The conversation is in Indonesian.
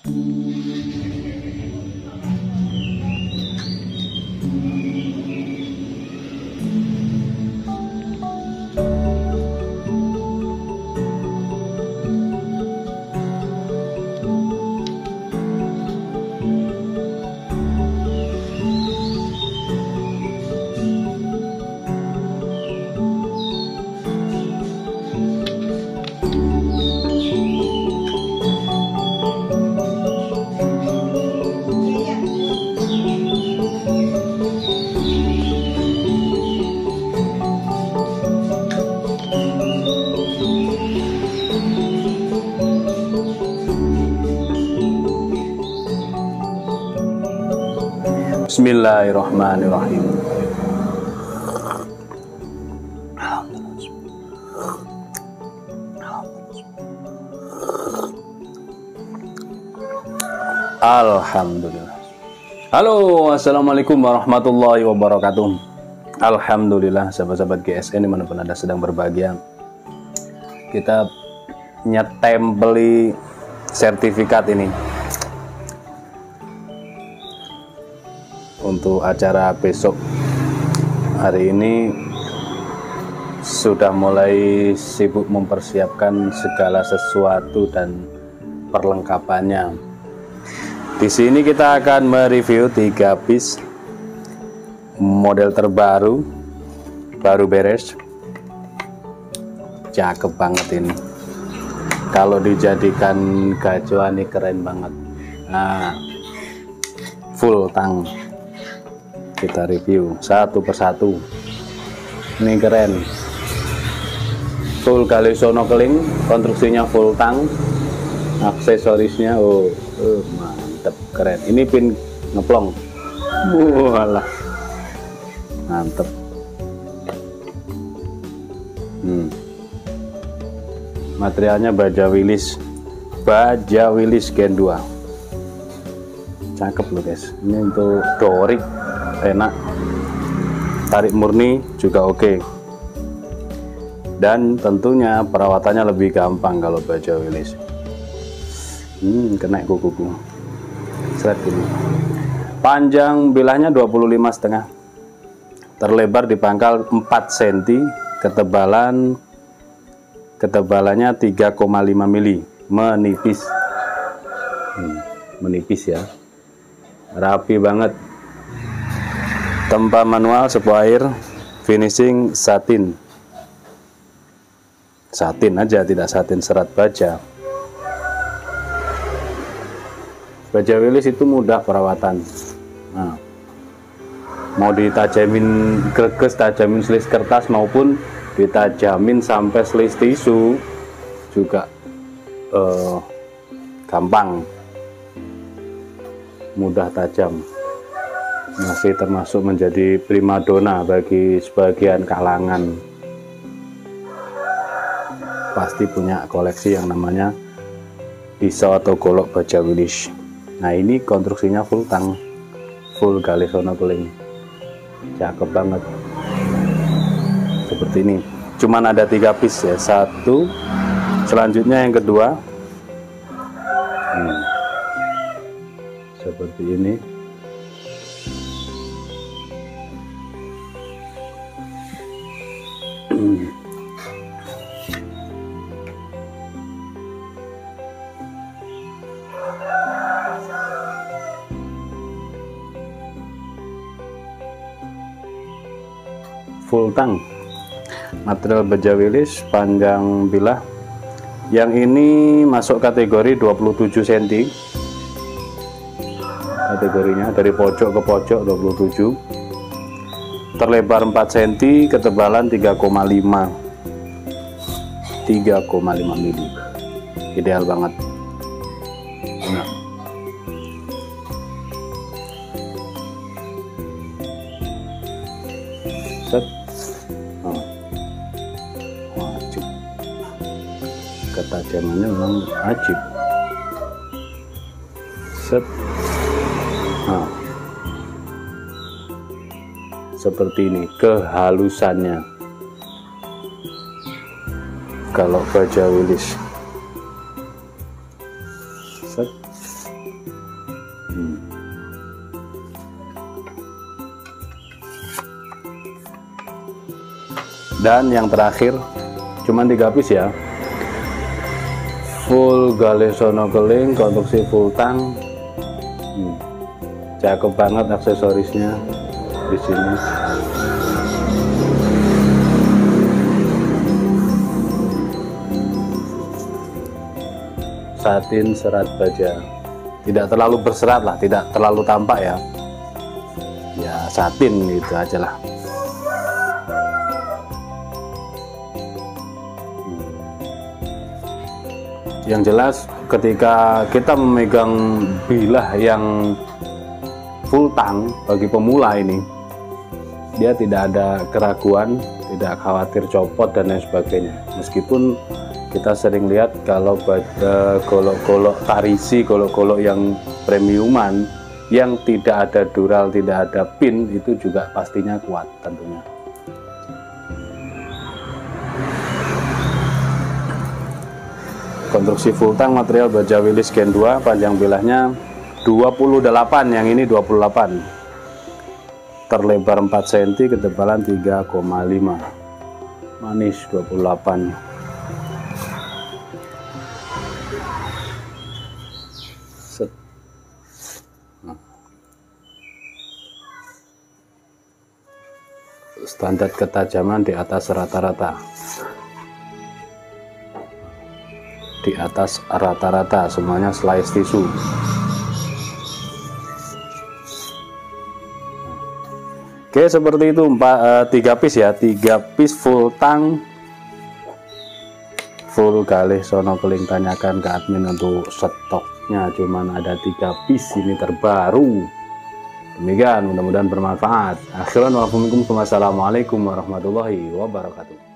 Bismillahirrahmanirrahim. Alhamdulillah. Halo, assalamualaikum warahmatullahi wabarakatuh. Alhamdulillah, sahabat-sahabat GSN dimanapun Anda sedang berbahagia. Kita nyetempeli sertifikat ini untuk acara besok. Hari ini sudah mulai sibuk mempersiapkan segala sesuatu dan perlengkapannya. Di sini kita akan mereview 3 piece model terbaru, baru beres, cakep banget ini. Kalau dijadikan gacuan ini keren banget. Nah, full tang. Kita review satu persatu. Ini keren. Full Galisono keling, konstruksinya full tang, aksesorisnya mantep, keren. Ini pin ngeplong. Walah, mantep. Materialnya baja Willys Gen 2. Cakep loh guys. Ini untuk dorik enak, tarik murni juga oke. Dan tentunya perawatannya lebih gampang kalau baja Willys. Kena kuku. Seret ini. Panjang bilahnya 25,5, terlebar di pangkal 4 cm, ketebalannya 3,5 mili, menipis. Menipis ya, rapi banget. Tempa manual, sepo air, finishing satin aja, tidak satin serat baja. Baja Willys itu mudah perawatan. Nah, mau ditajamin greges, tajamin selis kertas, maupun ditajamin sampai selis tisu juga gampang, mudah tajam. Masih termasuk menjadi primadona bagi sebagian kalangan. Pasti punya koleksi yang namanya pisau atau golok baja Willys. Nah, ini konstruksinya full tang, full Galisono keling, cakep banget. Seperti ini. Cuman ada 3 piece ya, satu. Selanjutnya yang kedua, seperti ini. Full tang, material baja Willys, panjang bilah. Yang ini masuk kategori 27 cm. Kategorinya dari pojok ke pojok 27. Terlebar 4 cm, ketebalan 3,5 mili. Ideal banget. Nah. Set. Wajib. Ketajamannya memang wajib. Set. Nah. Seperti ini kehalusannya kalau baja Willys. Set. Dan yang terakhir cuman 3 piece ya, full galih sono keling, konstruksi full tang. Cakep banget aksesorisnya di sini. Satin serat baja, tidak terlalu berserat lah, tidak terlalu tampak ya. Ya satin gitu aja lah. Yang jelas ketika kita memegang bilah yang full tang bagi pemula ini, dia tidak ada keraguan, tidak khawatir copot dan lain sebagainya. Meskipun kita sering lihat kalau pada golok-golok Tarisi, golok-golok yang premiuman yang tidak ada dural, tidak ada pin, itu juga pastinya kuat tentunya. Konstruksi full tang, material baja Willys Gen 2, panjang bilahnya 28, yang ini 28, terlebar 4 cm, ketebalan 3,5, manis 28. Standar ketajaman di atas rata-rata, di atas rata-rata, semuanya slice tisu. Oke, seperti itu 3 piece ya, 3 piece full tang, full galih sono keling. Tanyakan ke admin untuk stoknya, cuman ada 3 piece ini terbaru. Demikian, mudah-mudahan bermanfaat. Akhiran wassalamualaikum warahmatullahi wabarakatuh.